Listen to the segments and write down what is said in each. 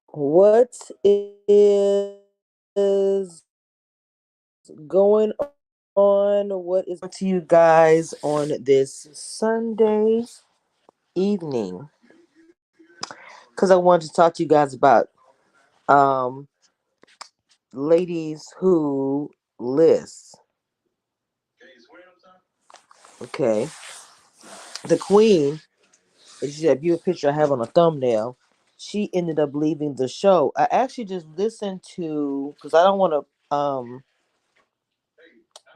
What is going on? What is to you guys on this Sunday evening? Because I wanted to talk to you guys about um ladies who list. Okay, the queen. If you view a picture I have on a thumbnail, she ended up leaving the show. I actually just listened to because I don't want to oh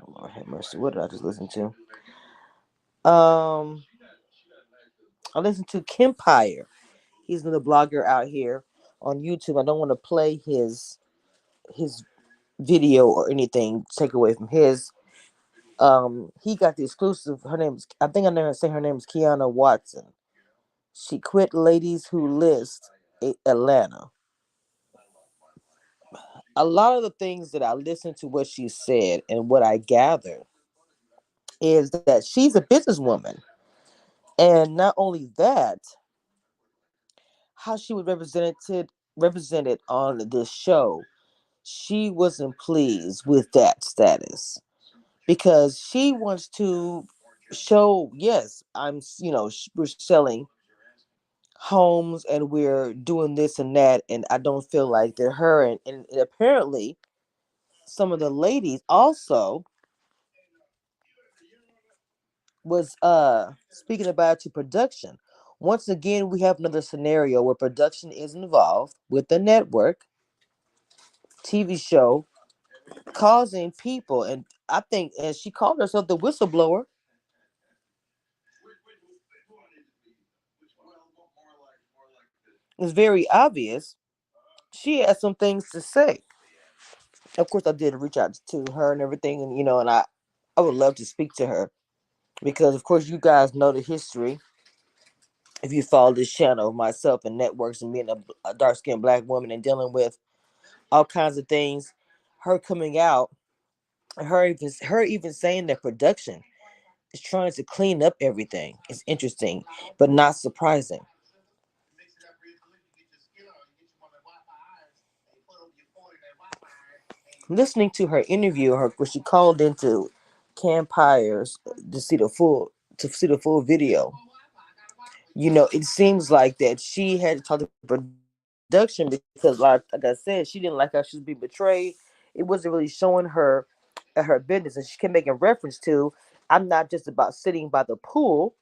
Lord have mercy. What did I just listen to? Um, I listened to Kempire. He's another blogger out here on YouTube. I don't want to play his video or anything. Take away from his. He got the exclusive. Her name's I think I never say her name is Kiana Watson. She quit Ladies Who List Atlanta. A lot of the things that I listened to what she said and what I gathered is that she's a businesswoman. And not only that, how she was represented on this show, she wasn't pleased with that status because she wants to show, yes, we're selling homes and we're doing this and that, and I don't feel like that her and apparently some of the ladies also was speaking about to production. Once again, we have another scenario where production is involved with the network TV show causing people, and I think, and she called herself the whistleblower. It's very obvious she has some things to say. Of course, I did reach out to her and everything, and and I would love to speak to her because, of course, you guys know the history. If you follow this channel, myself and networks, and being a dark skinned black woman and dealing with all kinds of things, her coming out, her even saying that production is trying to clean up everything is interesting, but not surprising. Listening to her interview, her where she called into Campires to see the full video. It seems like that she had to talk to production because, like I said, she didn't like how she was being betrayed. It wasn't really showing her at her business, and she kept making reference to, "I'm not just about sitting by the pool,"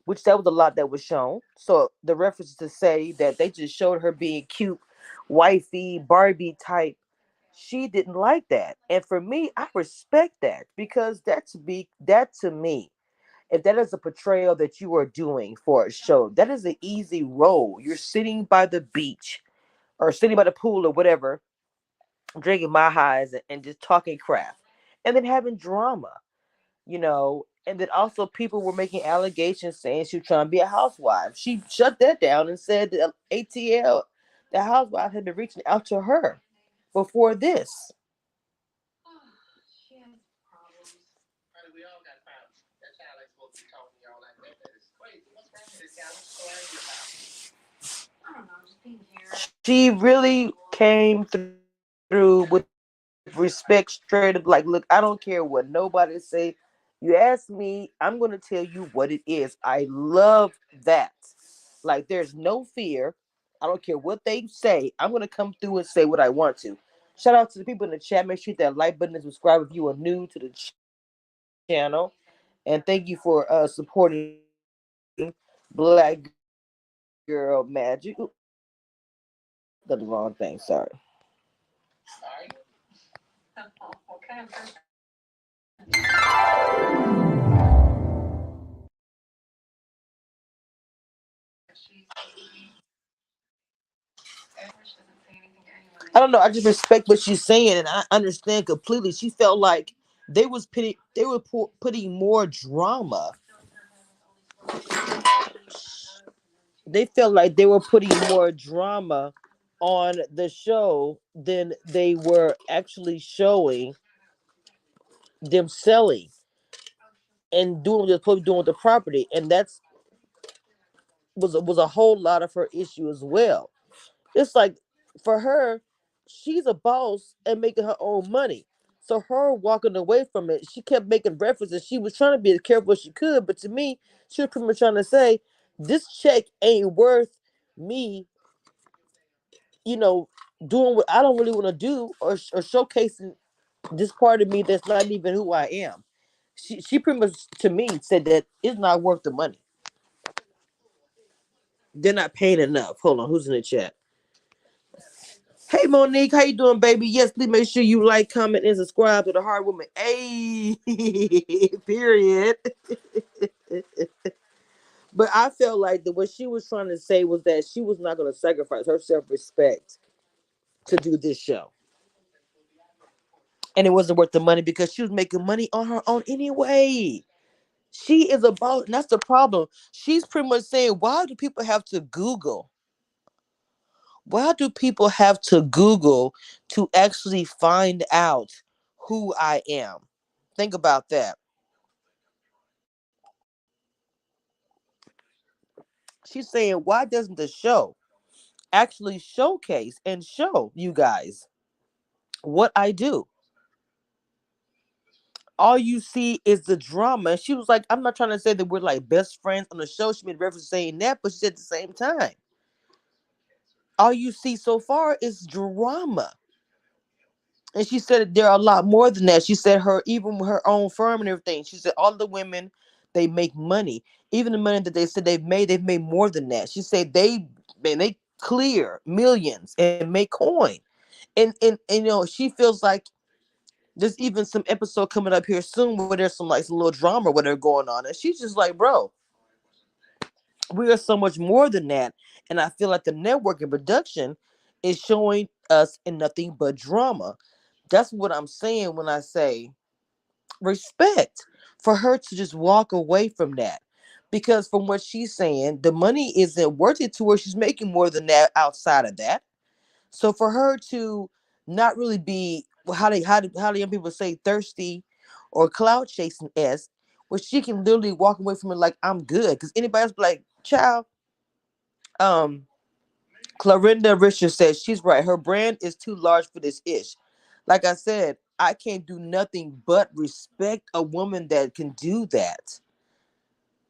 which that was a lot that was shown. So the reference to say that they just showed her being cute, wifey, Barbie type, she didn't like that. And for me, I respect that because that to me, if that is a portrayal that you are doing for a show, that is an easy role. You're sitting by the beach or sitting by the pool or whatever, drinking my highs and just talking crap, and then having drama. And then also people were making allegations saying she was trying to be a housewife. She shut that down and said that ATL, the housewife, had been reaching out to her before this. She really came through with respect, straight up, like, look, I don't care what nobody say. You ask me, I'm going to tell you what it is. I love that. Like, there's no fear. I don't care what they say. I'm going to come through and say what I want to. Shout out to the people in the chat. Make sure you hit that like button and subscribe if you are new to the channel. And thank you for supporting Black Girl Magic. Ooh, got the wrong thing. Sorry. I don't know. I just respect what she's saying, and I understand completely. She felt like they were putting more drama. They felt like they were putting more drama on the show than they were actually showing them selling and doing what they're supposed to be doing with the property, and that's was a whole lot of her issue as well. It's like for her, she's a boss and making her own money. So her walking away from it, she kept making references. She was trying to be as careful as she could, but to me, she was pretty much trying to say, this check ain't worth me, you know, doing what I don't really want to do, or showcasing this part of me that's not even who I am. She pretty much to me said that it's not worth the money. They're not paying enough. Hold on, who's in the chat? Hey Monique, how you doing, baby? Yes, please make sure you like, comment, and subscribe to the Hard Woman. Hey, period. But I felt like what she was trying to say was that she was not going to sacrifice her self-respect to do this show, and it wasn't worth the money because she was making money on her own anyway. She is a boss, and that's the problem. She's pretty much saying, why do people have to Google? Why do people have to Google to actually find out who I am? Think about that. She's saying, why doesn't the show actually showcase and show you guys what I do? All you see is the drama. And she was like, I'm not trying to say that we're like best friends on the show. She made reference to saying that, but she said at the same time, all you see so far is drama. And she said there are a lot more than that. She said even her own firm and everything. She said all the women, they make money. Even the money that they said they've made more than that. She said they clear millions and make coin. And she feels like there's even some episode coming up here soon where there's some little drama where they're going on. And she's just like, bro, we are so much more than that. And I feel like the network and production is showing us in nothing but drama. That's what I'm saying when I say respect for her to just walk away from that. Because from what she's saying, the money isn't worth it to her. She's making more than that outside of that. So for her to not really be how do young people say thirsty or cloud chasing s, where she can literally walk away from it like I'm good. Because anybody else be like, child, um, Clarinda Richards says she's right. Her brand is too large for this ish. Like I said, I can't do nothing but respect a woman that can do that.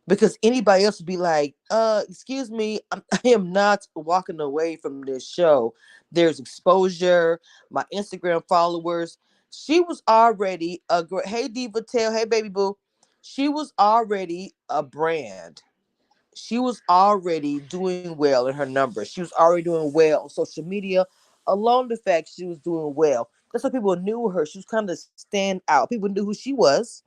Because anybody else would be like, excuse me, I am not walking away from this show. There's exposure, my Instagram followers. She was already a great, hey Diva Tail, hey baby boo. She was already a brand. She was already doing well in her numbers. She was already doing well on social media. Alone the fact she was doing well. That's why people knew her. She was kind of stand out. People knew who she was.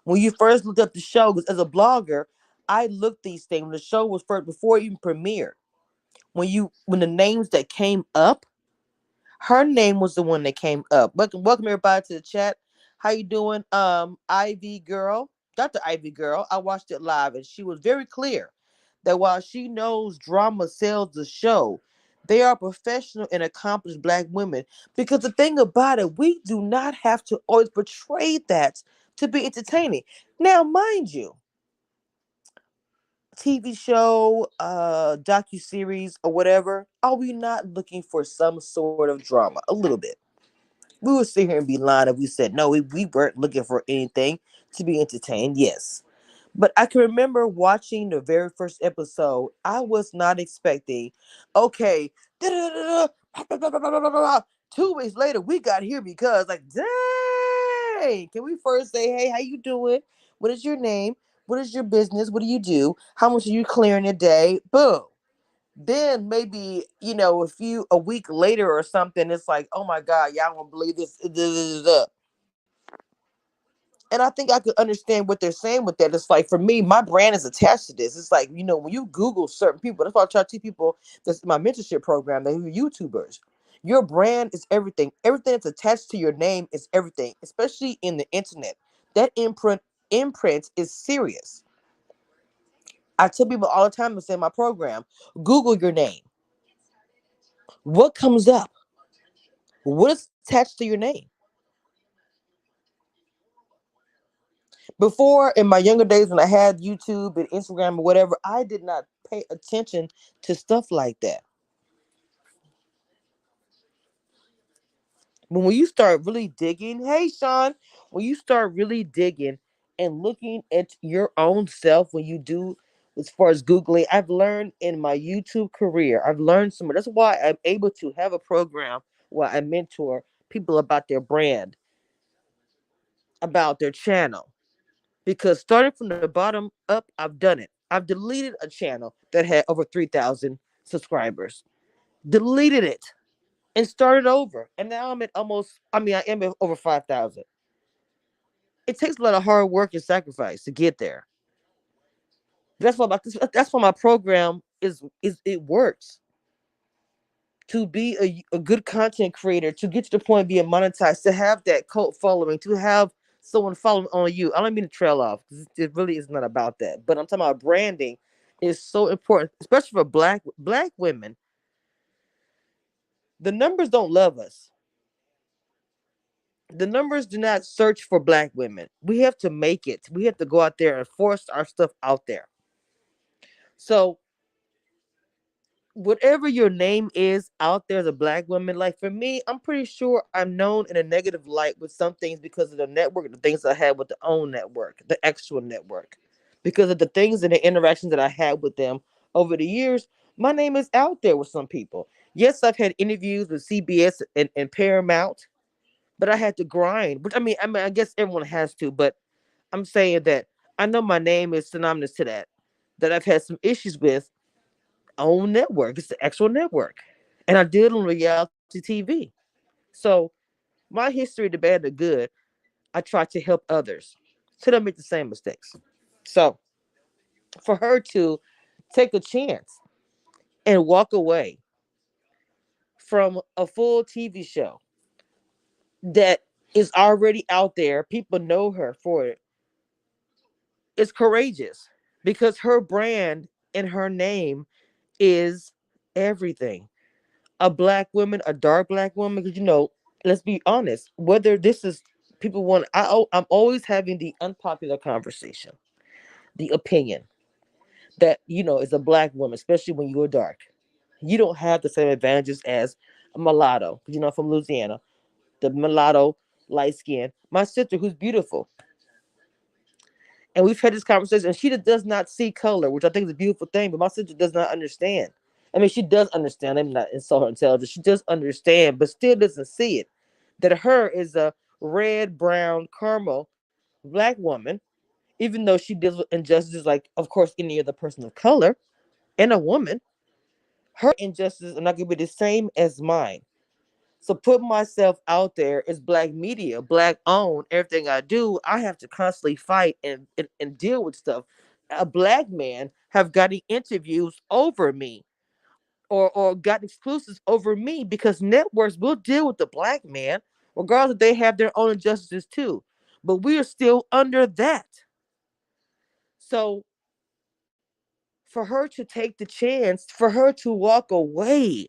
When you first looked up the show, because as a blogger, I looked these things when the show was first before it even premiered. When the names that came up, her name was the one that came up. Welcome everybody to the chat. How you doing? Ivy girl, Dr. Ivy girl. I watched it live and she was very clear that while she knows drama sells the show, they are professional and accomplished black women. Because the thing about it, we do not have to always portray that to be entertaining. Now, mind you, TV show, docu series, or whatever, are we not looking for some sort of drama? A little bit. We would sit here and be lying if we said no. We weren't looking for anything to be entertained. Yes, but I can remember watching the very first episode. I was not expecting. Okay, 2 weeks later we got here because like, dang. Can we first say, hey, how you doing? What is your name? What is your business? What do you do? How much are you clearing a day? Boom. Then maybe a week later or something, it's like, oh my god, y'all won't believe this. And I think I could understand what they're saying with that. It's like for me, my brand is attached to this. It's like, when you Google certain people, that's why I try to teach people this my mentorship program, that are YouTubers. Your brand is everything. Everything that's attached to your name is everything, especially in the internet. That imprint is serious. I tell people all the time, to say in my program, Google your name. What comes up? What is attached to your name? Before, in my younger days, when I had YouTube and Instagram or whatever, I did not pay attention to stuff like that. But when you start really digging, hey Sean, when you start really digging and looking at your own self, when you do, as far as Googling, I've learned in my YouTube career, I've learned some. That's why I'm able to have a program where I mentor people about their brand, about their channel. Because starting from the bottom up, I've done it. I've deleted a channel that had over 3,000 subscribers, deleted it and started over. And now I'm at I am at over 5,000. It takes a lot of hard work and sacrifice to get there. That's why my program is it works. To be a good content creator, to get to the point of being monetized, to have that cult following, to have someone following on you. I don't mean to trail off because it really is not about that. But I'm talking about branding is so important, especially for black women. The numbers don't love us. The numbers do not search for black women. We have to make it. We have to go out there and force our stuff out there. So whatever your name is out there as a black woman, like for me, I'm pretty sure I'm known in a negative light with some things because of the network, the things I had with the own network, the actual network, because of the things and the interactions that I had with them over the years. My name is out there with some people. Yes, I've had interviews with CBS and Paramount, but I had to grind. Which I guess everyone has to, but I'm saying that I know my name is synonymous to that. That I've had some issues with own network. It's the actual network. And I did on reality TV. So my history, the bad, the good, I try to help others so they don't make the same mistakes. So for her to take a chance and walk away from a full TV show that is already out there, people know her for it, it's courageous because her brand and her name is everything. A black woman, a dark black woman, because let's be honest, whether this is people want, I'm always having the unpopular conversation, the opinion that is a black woman, especially when you're dark, you don't have the same advantages as a mulatto. From Louisiana, the mulatto, light skin, my sister who's beautiful, and we've had this conversation, and she does not see color, which I think is a beautiful thing. But my sister does not understand. I mean, she does understand. I'm not insult her intelligence. She does understand, but still doesn't see it. That her is a red, brown, caramel black woman, even though she deals with injustices like, of course, any other person of color and a woman. Her injustices are not going to be the same as mine. So put myself out there as black media, black owned, everything I do, I have to constantly fight and deal with stuff. A black man have gotten interviews over me or got exclusives over me because networks will deal with the black man, regardless if they have their own injustices too. But we are still under that. So for her to take the chance, for her to walk away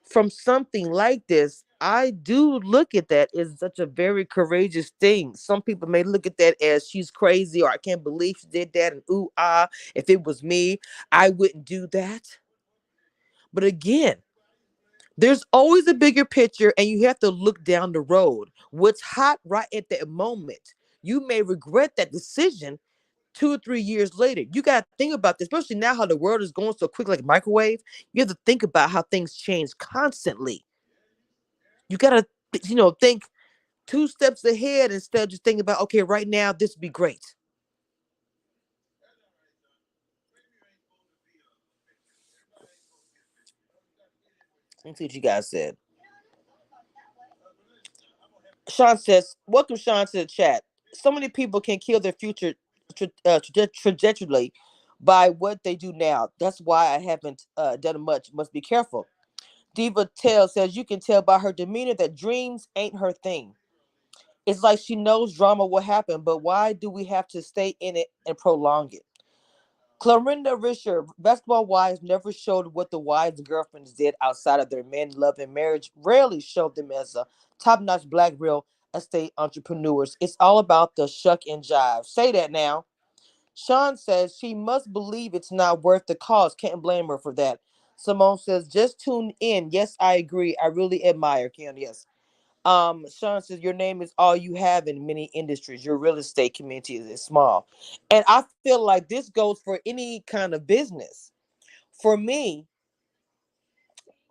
from something like this, I do look at that as such a very courageous thing. Some people may look at that as she's crazy or I can't believe she did that and ooh if it was me, I wouldn't do that. But again, there's always a bigger picture and you have to look down the road. What's hot right at that moment, you may regret that decision 2 or 3 years later. You got to think about this, especially now how the world is going so quick like microwave. You have to think about how things change constantly. You got to, think 2 steps ahead instead of just thinking about, okay, right now, this would be great. Let's see what you guys said. Sean says, welcome, Sean, to the chat. so many people can kill their future trajectory by what they do now. That's why I haven't done much. Must be careful. Diva Tell says you can tell by her demeanor that dreams ain't her thing. It's like she knows drama will happen, but why do we have to stay in it and prolong it? Clarinda Risher, basketball wives never showed what the wives and girlfriends did outside of their men, love, and marriage. Rarely showed them as a top-notch black real estate entrepreneurs. It's all about the shuck and jive. Say that now. Sean says she must believe it's not worth the cost. Can't blame her for that. Simone says just tune in. Yes, I agree. I really admire Kiana. Yes. Sean says your name is all you have in many industries. Your real estate community is small, and I feel like this goes for any kind of business. For me,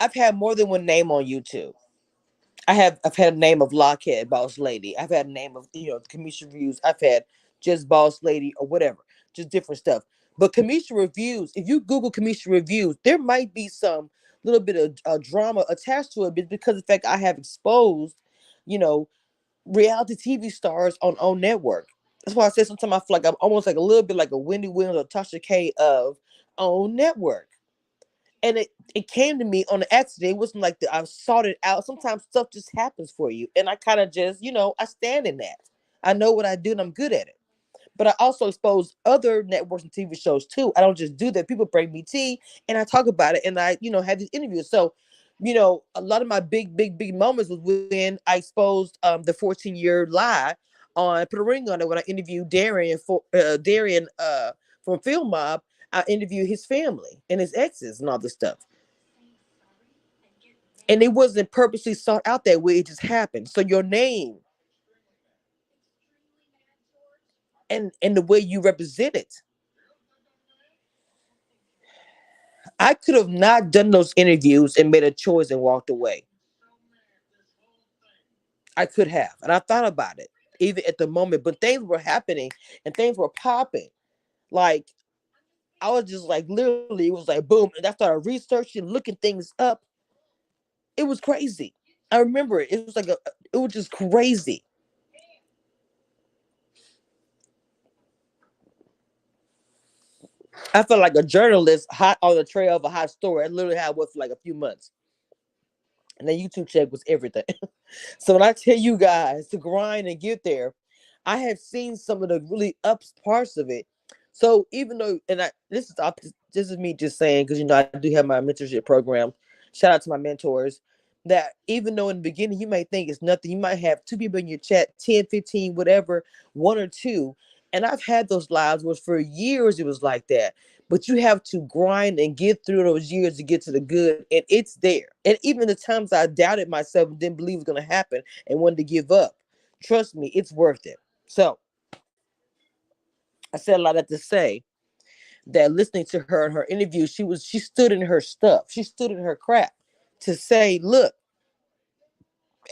I've had more than one name on YouTube. I've had a name of Lockhead Boss Lady. I've had a name of Commission Reviews. I've had just Boss Lady or whatever, just different stuff. But Commission Reviews, if you Google Commission Reviews, there might be some little bit of drama attached to it, but because of the fact I have exposed, you know, reality TV stars on network. That's why I said sometimes I feel like I'm almost like a little bit like a Wendy Williams or Tasha K of on network. And it came to me on an accident. It wasn't like I sought it out. Sometimes stuff just happens for you. And I kind of just, I stand in that. I know what I do and I'm good at it. But I also expose other networks and TV shows too. I don't just do that. People bring me tea and I talk about it and I, have these interviews. So, a lot of my big moments was when I exposed the 14-year lie on Put a Ring on It when I interviewed Darian from Film Mob. I interviewed his family and his exes and all this stuff. And it wasn't purposely sought out that way. It just happened. So your name and the way you represent it, I could have not done those interviews and made a choice and walked away. I could have. And I thought about it, even at the moment. But things were happening and things were popping. Like, I was just like, literally, it was like, boom. And I started researching, looking things up. It was crazy. I remember it. It was just crazy. I felt like a journalist hot on the trail of a hot story. I literally had what for like a few months. And the YouTube check was everything. So when I tell you guys to grind and get there, I have seen some of the really ups parts of it. So even though, and this is me just saying because I do have my mentorship program. Shout out to my mentors. That even though in the beginning you might think it's nothing, you might have two people in your chat, 10, 15, whatever, one or two. And I've had those lives where for years it was like that. But you have to grind and get through those years to get to the good, and it's there. And even the times I doubted myself and didn't believe it was going to happen and wanted to give up, trust me, it's worth it. So I said a lot of that to say that listening to her in her interview, she stood in her stuff. She stood in her crap to say, look,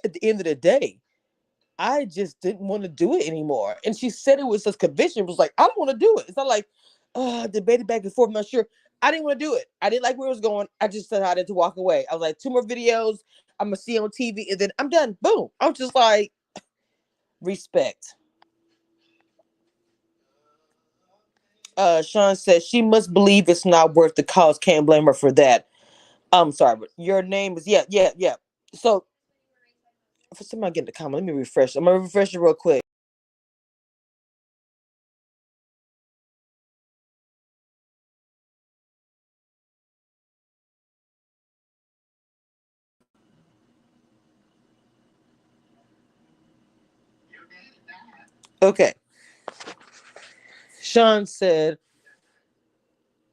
at the end of the day, I just didn't want to do it anymore. And she said it with such conviction. It was like, I don't want to do it. It's not like, debated back and forth. I'm not sure. I didn't want to do it. I didn't like where it was going. I just decided to walk away. I was like, two more videos I'm going to see on TV and then I'm done. Boom. I was just like, respect. Sean says she must believe it's not worth the cost. Can't blame her for that. I'm sorry, but your name is, yeah. So, for somebody getting the comment, let me refresh. I'm going to refresh it real quick. Okay. Sean said,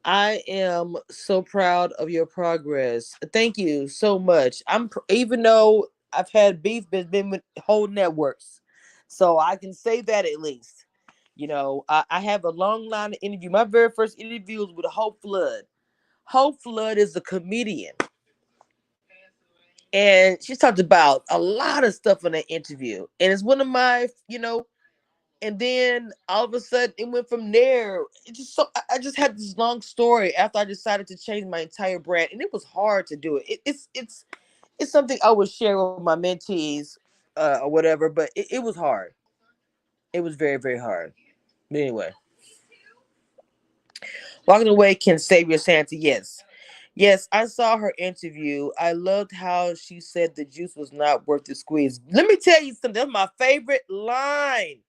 I am so proud of your progress. Thank you so much. Even though I've had beef, but it's been with whole networks, so I can say that at least. I have a long line of interview. My very first interview was with Hope Flood. Hope Flood is a comedian, and she talked about a lot of stuff in that interview, and it's one of my, and then all of a sudden it went from there. I just had this long story after I decided to change my entire brand, and it was hard to do it. It's something I would share with my mentees or whatever, but it was hard. It was very, very hard. But anyway, walking away can save your sanity. Yes. Yes, I saw her interview. I loved how she said the juice was not worth the squeeze. Let me tell you something. That's my favorite line.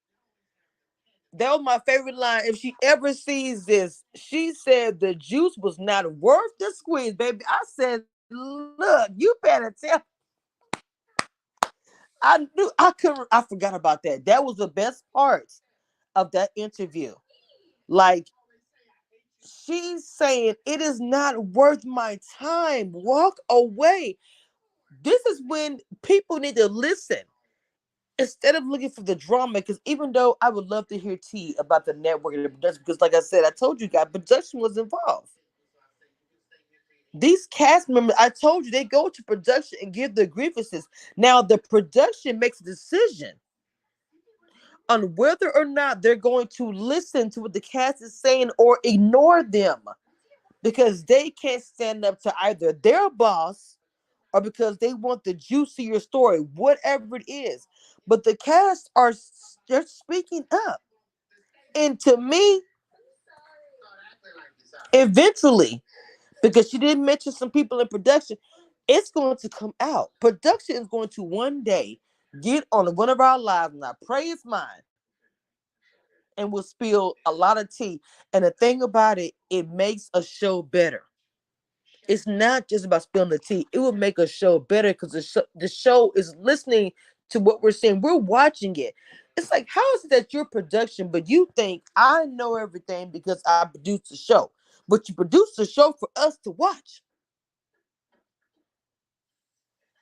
That was my favorite line. If she ever sees this, she said the juice was not worth the squeeze, baby. I said, look, you better tell. I knew I couldn't. I forgot about that. That was the best part of that interview. Like, she's saying it is not worth my time. Walk away. This is when people need to listen instead of looking for the drama. Because even though I would love to hear tea about the network and the production, because like I said, I told you guys, production was involved. These cast members, I told you, they go to production and give their grievances. Now the production makes a decision on whether or not they're going to listen to what the cast is saying or ignore them, because they can't stand up to either their boss or because they want the juicier story, whatever it is. But the cast are just speaking up. And to me, eventually, because she did mention some people in production, it's going to come out. Production is going to one day get on one of our lives, and I pray it's mine, and will spill a lot of tea. And the thing about it, it makes a show better. It's not just about spilling the tea. It will make a show better because the show is listening to what we're saying. We're watching it. It's like, how is it that you're production, but you think I know everything because I produced the show? But you produced the show for us to watch.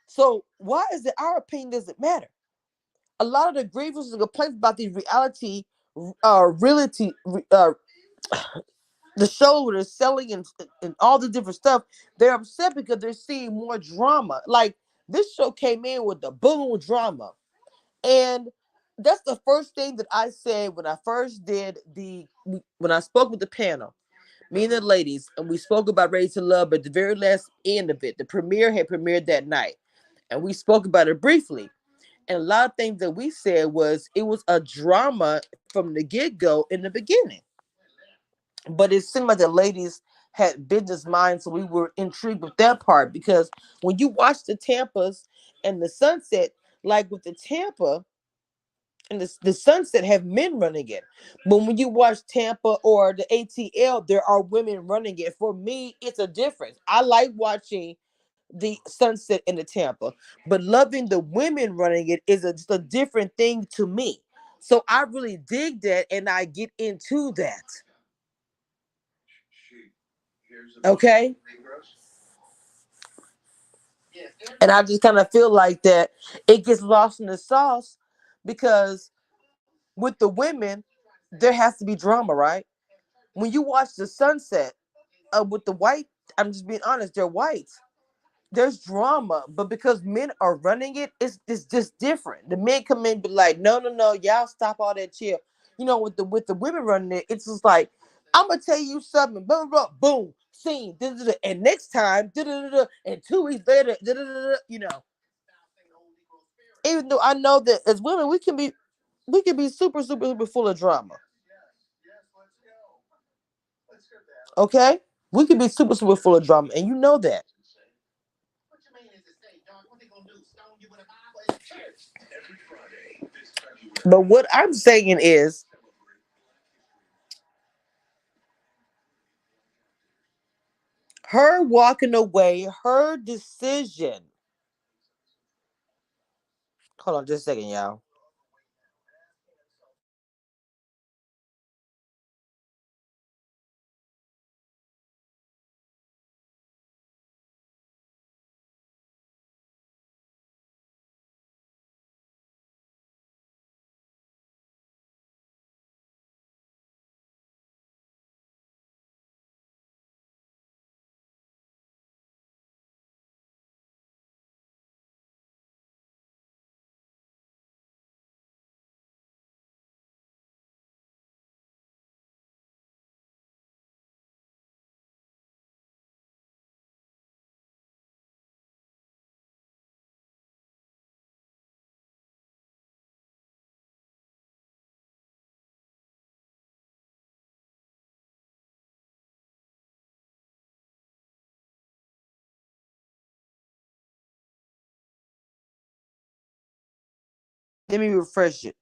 So why is it our opinion doesn't matter? A lot of the grievances and complaints about these reality, the show they're selling and all the different stuff, they're upset because they're seeing more drama. Like, this show came in with the boom drama. And that's the first thing that I said when I first did when I spoke with the panel, me and the ladies, and we spoke about Ready to Love, but the very last end of it, the premiere had premiered that night. And we spoke about it briefly. And a lot of things that we said was it was a drama from the get-go in the beginning. But it seemed like the ladies had business minds, so we were intrigued with that part, because when you watch the Tampas and the Sunset, like with the Tampa and the Sunset have men running it, but when you watch Tampa or the ATL, there are women running it. For me, it's a difference. I like watching the Sunset and the Tampa, but loving the women running it is just a different thing to me. So I really dig that, and I get into that. Okay. And I just kind of feel like that it gets lost in the sauce, because with the women, there has to be drama, right? When you watch the Sunset with the white, I'm just being honest, they're white. There's drama, but because men are running it, it's just different. The men come in and be like, no, no, no, y'all stop all that chill. With the women running it, it's just like, I'm gonna tell you something, blah, blah, blah, boom, scene, da, da, da, and next time, da, da, da, da, and 2 weeks later, da, da, da, da, even though I know that as women we can be super, super, super full of drama. Okay? We can be super, super full of drama, and you know that. But what I'm saying is, her walking away, her decision. Hold on just a second, y'all. Let me refresh it.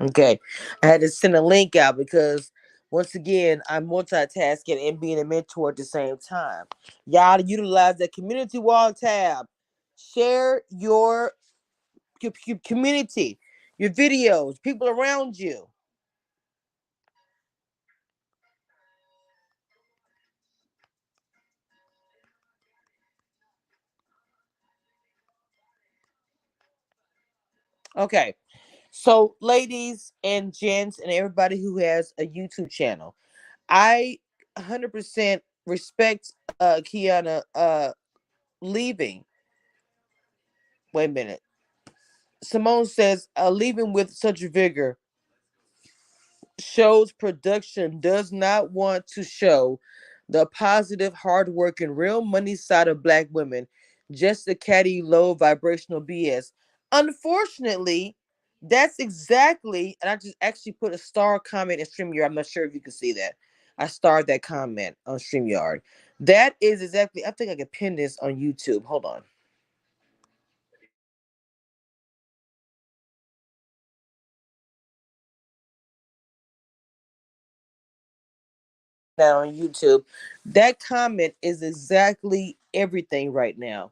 Okay. I had to send a link out because once again I'm multitasking and being a mentor at the same time. Y'all utilize that community wall tab. Share your community, your videos, people around you. Okay. So ladies and gents and everybody who has a YouTube channel, I 100% respect Kiana leaving. Wait a minute. Simone says leaving with such vigor shows production does not want to show the positive, hardworking, real money side of black women, just the catty, low vibrational BS. Unfortunately, that's exactly, and I just actually put a star comment in StreamYard. I'm not sure if you can see that. I starred that comment on StreamYard. That is exactly, I think I can pin this on YouTube. Hold on. Now on YouTube. That comment is exactly everything right now.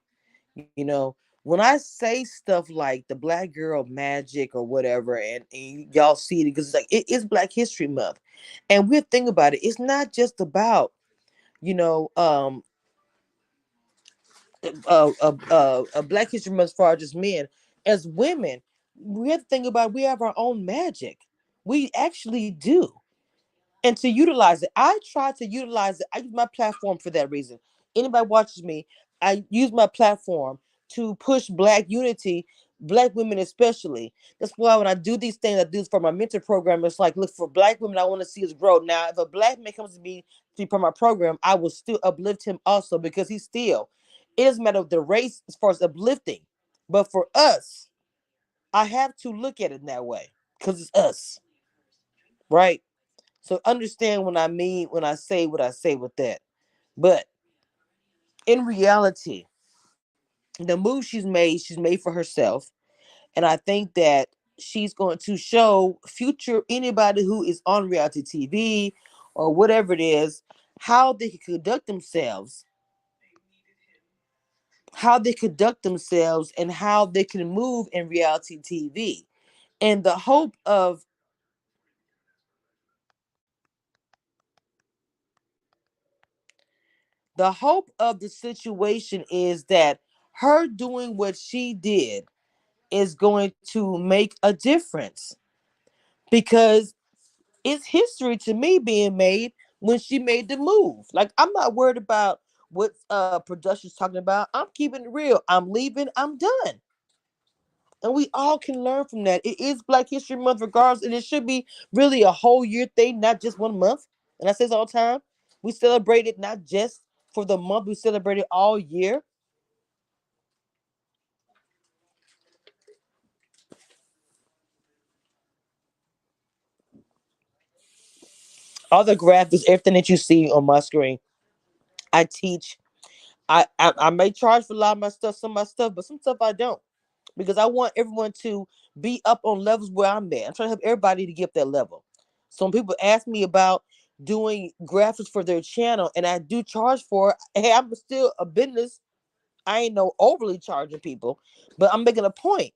You know, when I say stuff like the black girl magic or whatever, and y'all see it because it's like it is Black History Month. And we'll think about it, it's not just about, you know, Black History Month as far as just men. As women, we have to think about we have our own magic. We actually do, and to utilize it. I try to utilize it. I use my platform for that reason. Anybody watches me, I use my platform to push black unity, black women especially. That's why when I do these things, I do this for my mentor program. It's like, look, for black women, I want to see us grow. Now, if a black man comes to me to for my program, I will still uplift him also because he's still. It doesn't matter the race as far as uplifting, but for us, I have to look at it that way because it's us, right? So understand when I mean when I say what I say with that. But in reality, the move she's made for herself. And I think that she's going to show future anybody who is on reality TV or whatever it is, how they can conduct themselves, and how they can move in reality TV. And the hope of the situation is that her doing what she did is going to make a difference because it's history to me being made when she made the move. Like, I'm not worried about what production's talking about. I'm keeping it real. I'm leaving. I'm done. And we all can learn from that. It is Black History Month regardless, and it should be really a whole year thing, not just one month. And I say this all the time. We celebrate it not just for the month, we celebrate it all year. All the graphics, everything that you see on my screen, I teach. I may charge for a lot of my stuff, some of my stuff, but some stuff I don't because I want everyone to be up on levels where I'm at. I'm trying to help everybody to get up that level. So when people ask me about doing graphics for their channel, and I do charge for it, hey, I'm still a business. I ain't no overly charging people, but I'm making a point.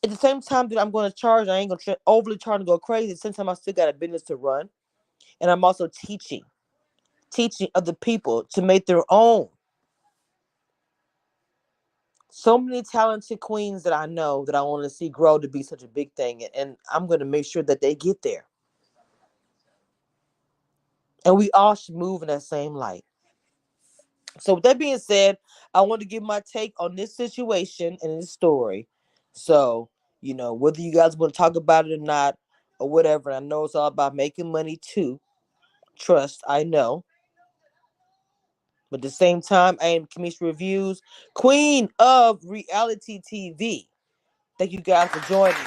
At the same time that I'm going to charge, I ain't going to overly charge and go crazy. At the same time, I still got a business to run, and I'm also teaching other people to make their own. So many talented queens that I know that I want to see grow to be such a big thing, and I'm going to make sure that they get there. And we all should move in that same light. So with that being said, I want to give my take on this situation and this story. So, whether you guys want to talk about it or not, or whatever, I know it's all about making money too. Trust, I know. But at the same time, I am Kamisha Reviews, Queen of Reality TV. Thank you guys for joining.